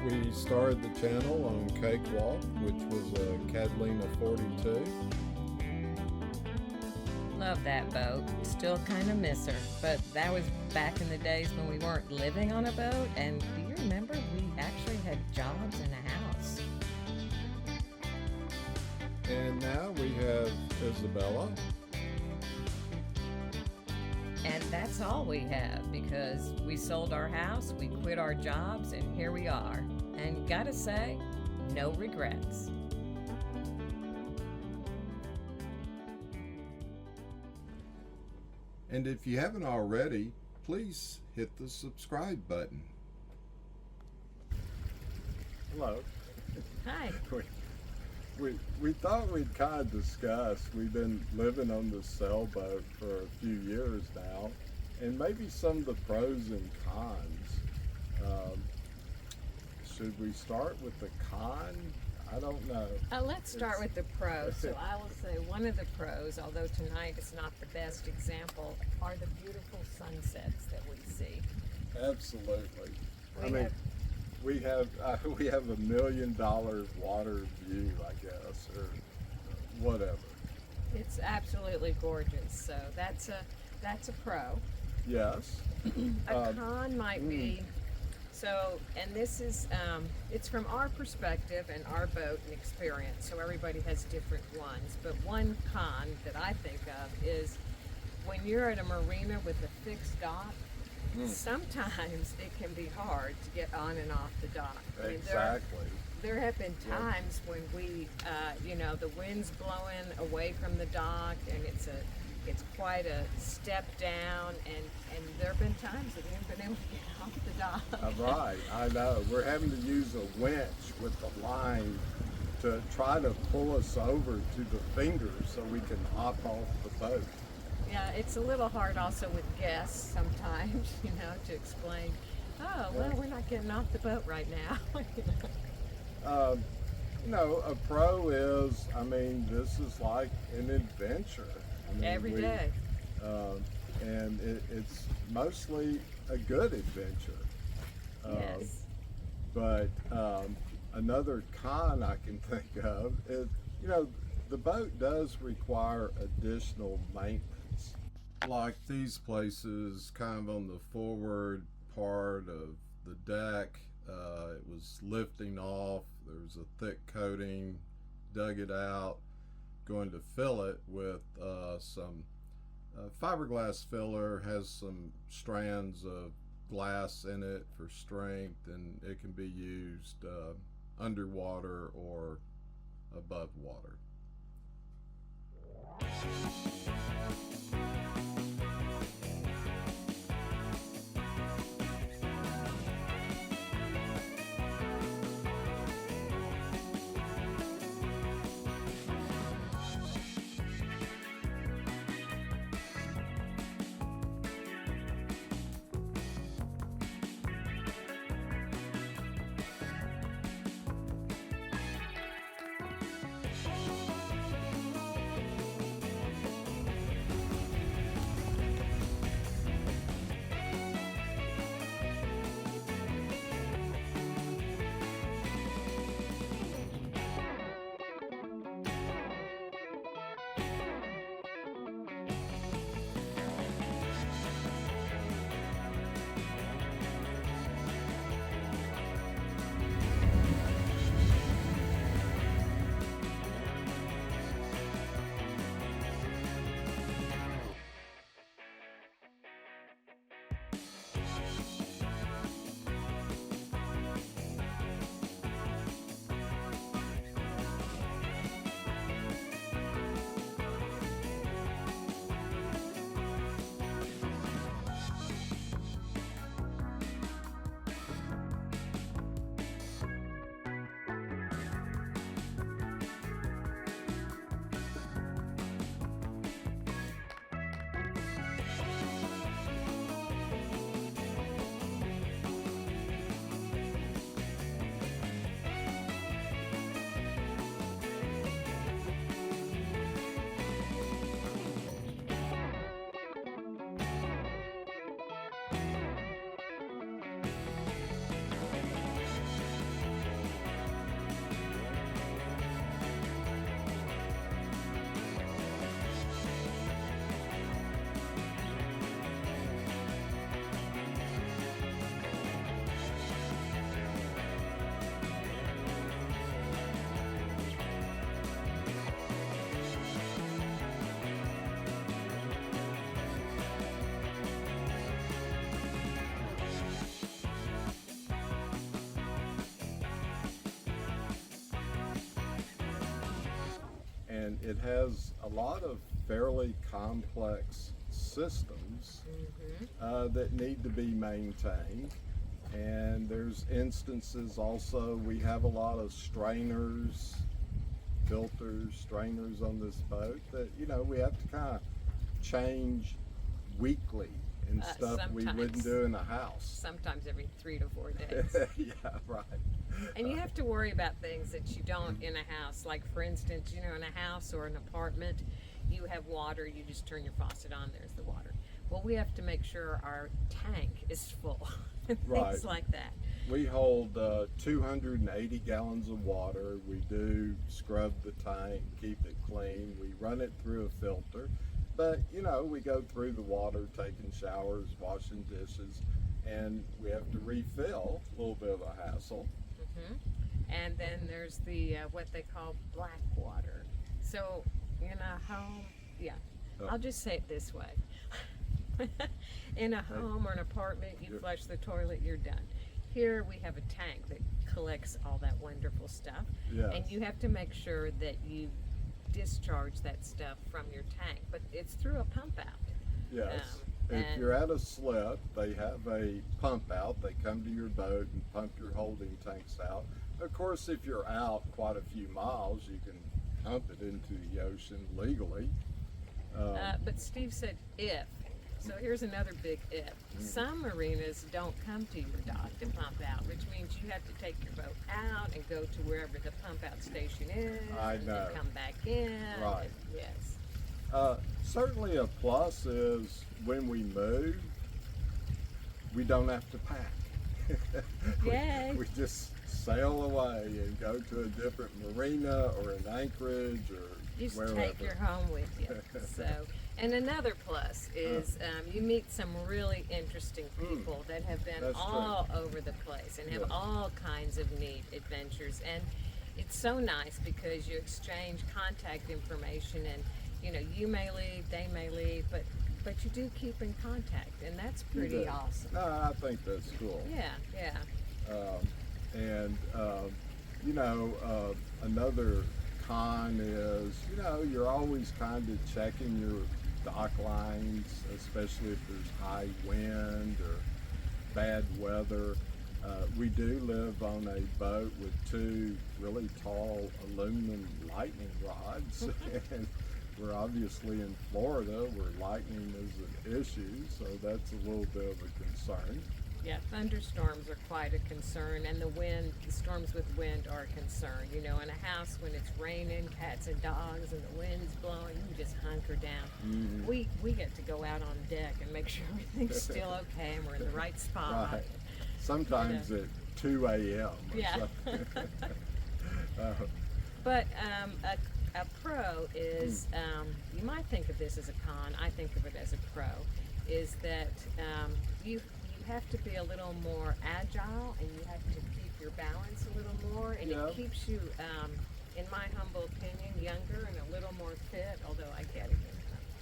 we started the channel on Cakewalk, which was a Catalina 42. Love that boat. Still kind of miss her. But that was back in the days when we weren't living on a boat. And do you remember we actually had jobs and a house? And now we have Isabella. And that's all we have because we sold our house, we quit our jobs, and here we are. And gotta say, no regrets. And if you haven't already, please hit the subscribe button. Hello. Hi. We thought we'd kind of discuss, we've been living on the sailboat for a few years now, and maybe some of the pros and cons. Should we start with the con? I don't know. Let's start with the pros. So I will say one of the pros, although tonight is not the best example, are the beautiful sunsets that we see. Absolutely. We have $1 million water view, I guess, or whatever. It's absolutely gorgeous. So that's a pro. Yes. A con might be. So, and this is, it's from our perspective and our boat and experience, so everybody has different ones. But one con that I think of is when you're at a marina with a fixed dock, sometimes it can be hard to get on and off the dock. Exactly. There have been times when we, the wind's blowing away from the dock and it's quite a step down, and there have been times that we haven't been able to get off the dock. Right, I know. We're having to use a winch with the line to try to pull us over to the fingers so we can hop off the boat. Yeah, it's a little hard also with guests sometimes, to explain, we're not getting off the boat right now. A pro is, this is like an adventure. Every day. And it's mostly a good adventure. Yes. But another con I can think of is, the boat does require additional maintenance. Like these places, kind of on the forward part of the deck, it was lifting off. There was a thick coating, dug it out, going to fill it with some fiberglass filler, has some strands of glass in it for strength, and it can be used underwater or above water. and it has a lot of fairly complex systems that need to be maintained. And there's instances also, we have a lot of strainers, filters, strainers on this boat that, you know, we have to kind of change weekly and stuff we wouldn't do in a house. Sometimes every 3 to 4 days. Yeah, right. And you have to worry about things that you don't in a house. Like, for instance, you know, in a house or an apartment, you have water, you just turn your faucet on, there's the water. Well, we have to make sure our tank is full. Right. Things like that. We hold 280 gallons of water. We do scrub the tank, keep it clean. We run it through a filter. But, you know, we go through the water, taking showers, washing dishes, and we have to refill, a little bit of a hassle. And then there's the what they call black water. So in a home, I'll just say it this way. In a home or an apartment, you flush the toilet, you're done. Here we have a tank that collects all that wonderful stuff. Yes. And you have to make sure that you discharge that stuff from your tank, but it's through a pump out. Yes. If you're at a slip, they have a pump out. They come to your boat and pump your holding tanks out. Of course, if you're out quite a few miles, you can pump it into the ocean legally. But Steve said if. So here's another big if. Some marinas don't come to your dock to pump out, which means you have to take your boat out and go to wherever the pump out station is. I know. And come back in. Right. Yes. Certainly a plus is when we move, we don't have to pack. Yay. We just sail away and go to a different marina or an anchorage or Just wherever. take your home with you. So, and another plus is you meet some really interesting people that have been That's all over the place and have Yes. all kinds of neat adventures. And it's so nice because you exchange contact information, and you know, you may leave, they may leave, but you do keep in contact, and that's pretty do. awesome. No, I think that's cool. Yeah. And you know, another con is, you know, you're always kind of checking your dock lines, especially if there's high wind or bad weather. We do live on a boat with 2 really tall aluminum lightning rods, and we're obviously in Florida where lightning is an issue, so that's a little bit of a concern. Yeah, thunderstorms are quite a concern, and the storms with wind are a concern. You know, in a house when it's raining, cats and dogs, and the wind's blowing, you just hunker down. We get to go out on deck and make sure everything's still okay and we're in the right spot. Right. Sometimes at 2 a.m. or Yeah. something. But a pro is, you might think of this as a con, I think of it as a pro, is that you have to be a little more agile, and you have to keep your balance a little more, and Yeah. it keeps you, in my humble opinion, younger and a little more fit, although I can't even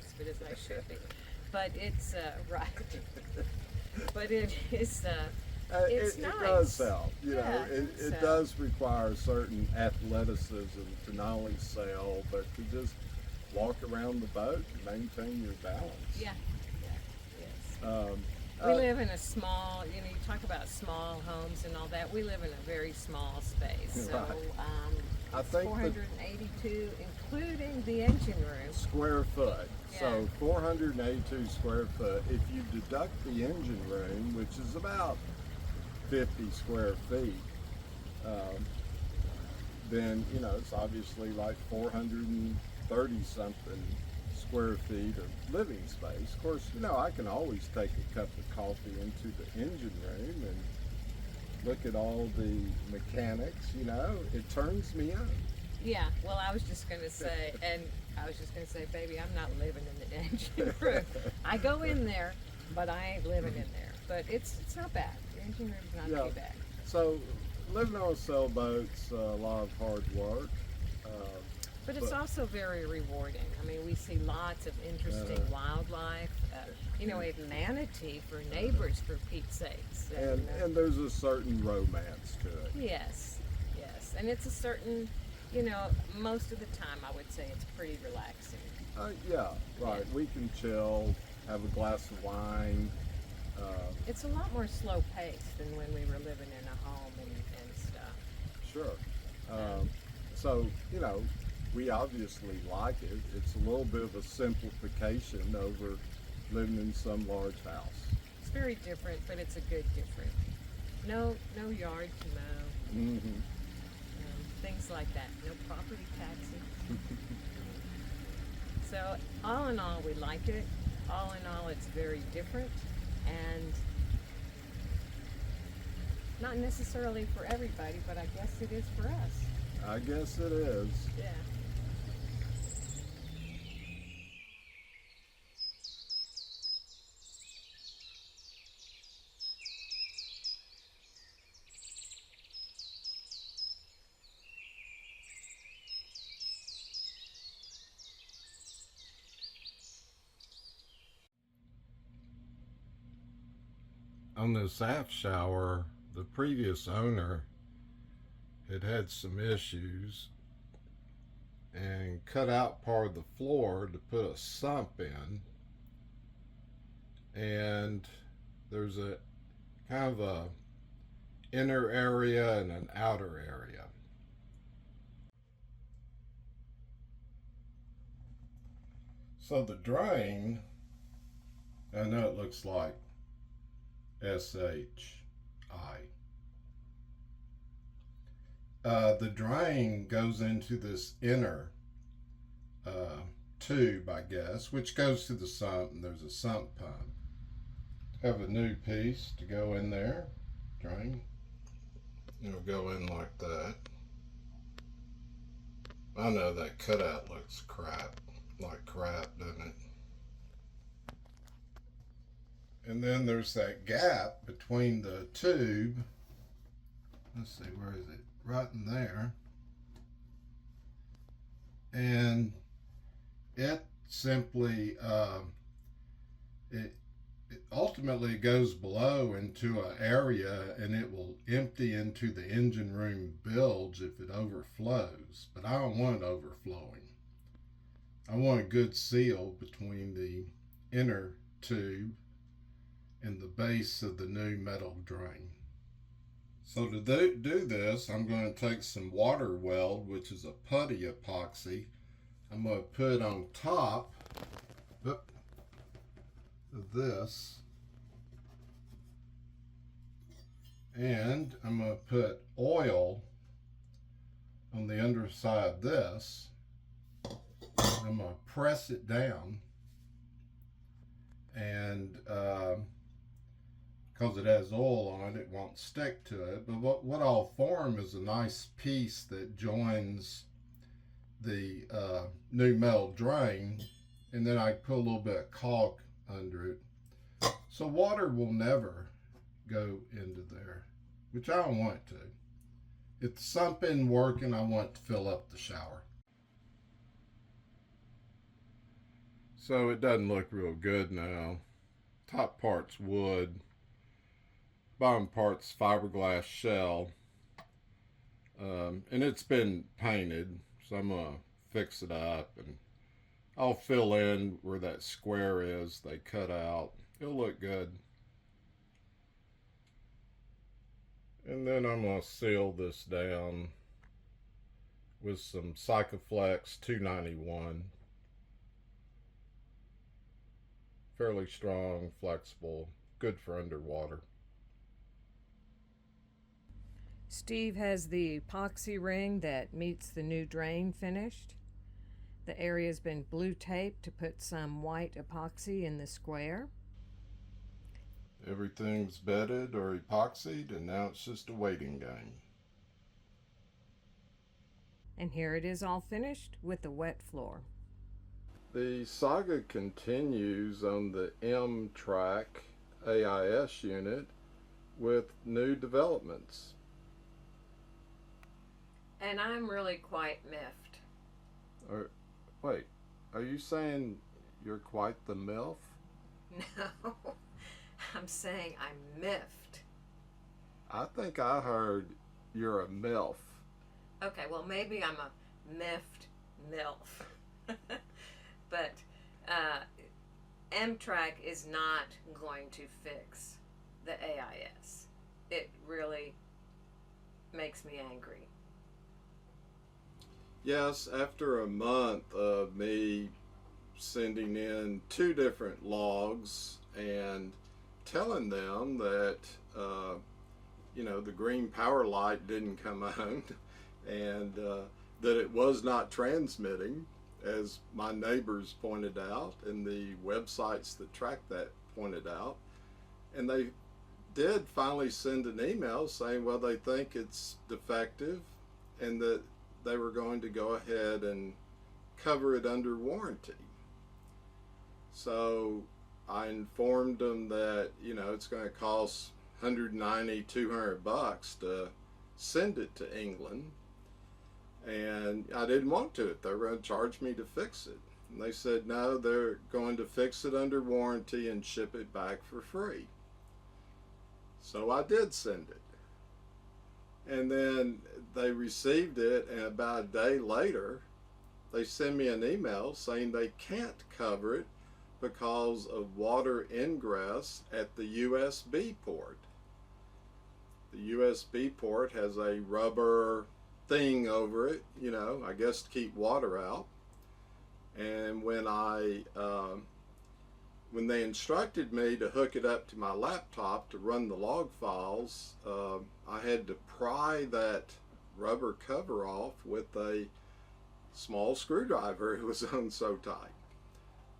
as fit as I should be. But it's, right. But it is, it's nice. It does help. You Yeah, know, it does require certain athleticism to not only sail, but to just walk around the boat and maintain your balance. Yeah, yes. Um, We live in a small, you know, you talk about small homes and all that. We live in a very small space. So Right. I it's think 482, including the engine room. square foot. So Yeah. 482 square foot. If you deduct the engine room, which is about 50 square feet, then, you know, it's obviously like 430 something square feet of living space. Of course, you know, I can always take a cup of coffee into the engine room and look at all the mechanics, you know, it turns me on. Yeah, well, I was just going to say, baby, I'm not living in the engine room. I go in there, but I ain't living in there. But it's not bad. The engine room's not Yeah. too bad. So living on a sailboat's a lot of hard work. But it's also very rewarding. I mean, we see lots of interesting wildlife. You know, we have manatee for neighbors, for Pete's sakes. And there's a certain romance to it. Yes, and it's a certain, you know, most of the time I would say it's pretty relaxing. Yeah, right. We can chill, have a glass of wine. It's a lot more slow paced than when we were living in a home and stuff. Sure. So, you know, we obviously like it. It's a little bit of a simplification over living in some large house. It's very different, but it's a good different. No yard to mow, Mm-hmm. things like that. No property taxes. So all in all, we like it. All in all, it's very different and not necessarily for everybody, but I guess it is for us. I guess it is. Yeah. On this aft shower, the previous owner had some issues and cut out part of the floor to put a sump in, and there's a kind of a inner area and an outer area. So the drain, I know it looks like SHI. The drain goes into this inner tube, I guess, which goes to the sump, and there's a sump pump. Have a new piece to go in there, drain. It'll go in like that. I know that cutout looks like crap, doesn't it? And then there's that gap between the tube. Let's see, where is it? Right in there. And it simply, it ultimately goes below into an area, and it will empty into the engine room bilge if it overflows. But I don't want it overflowing. I want a good seal between the inner tube and the base of the new metal drain. So to do this, I'm going to take some water weld, which is a putty epoxy. I'm going to put on top of this, and I'm going to put oil on the underside of this. I'm going to press it down, and because it has oil on it, it won't stick to it. But what I'll form is a nice piece that joins the new metal drain, and then I put a little bit of caulk under it. So water will never go into there, which I don't want it to. If the sump isn't working, I want it to fill up the shower. So it doesn't look real good now. Top part's wood. Bottom part's fiberglass shell, and it's been painted, so I'm gonna fix it up, and I'll fill in where that square is they cut out. It'll look good. And then I'm gonna seal this down with some Cycloflex 291. Fairly strong, flexible, good for underwater. Steve has the epoxy ring that meets the new drain finished. The area's been blue taped to put some white epoxy in the square. Everything's bedded or epoxied, and now it's just a waiting game. And here it is all finished with the wet floor. The saga continues on the Em-Trak AIS unit with new developments. And I'm really quite miffed. Wait, are you saying you're quite the MILF? No, I'm saying I'm miffed. I think I heard you're a MILF. Okay, well maybe I'm miffed MILF. But Em-Trak is not going to fix the AIS. It really makes me angry. Yes, after a month of me sending in 2 different logs and telling them that the green power light didn't come on and that it was not transmitting, as my neighbors pointed out and the websites that track that pointed out, and they did finally send an email saying, well, they think it's defective and that they were going to go ahead and cover it under warranty. So I informed them that, it's going to cost $190, $200 to send it to England. And I didn't want to. They were going to charge me to fix it. And they said, no, they're going to fix it under warranty and ship it back for free. So I did send it. And then they received it, and about a day later, they send me an email saying they can't cover it because of water ingress at the USB port. The USB port has a rubber thing over it, I guess to keep water out. And when they instructed me to hook it up to my laptop to run the log files, I had to pry that rubber cover off with a small screwdriver. It was on so tight.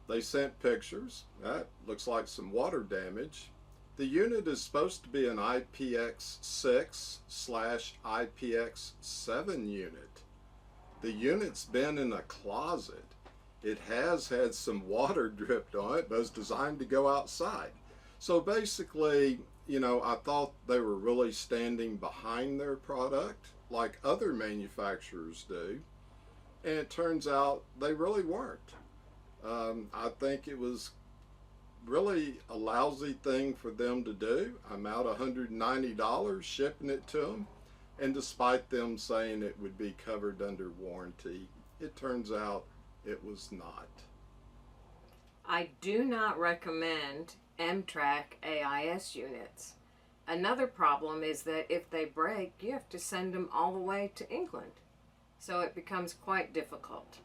They sent pictures. That looks like some water damage. The unit is supposed to be an IPX6/IPX7 unit. The unit's been in a closet. It has had some water dripped on it, but it's designed to go outside. So basically, I thought they were really standing behind their product like other manufacturers do, and it turns out they really weren't. I think it was really a lousy thing for them to do. I'm out $190 shipping it to them, and despite them saying it would be covered under warranty, it turns out it was not. I do not recommend Em-Trak AIS units. Another problem is that if they break, you have to send them all the way to England. So it becomes quite difficult.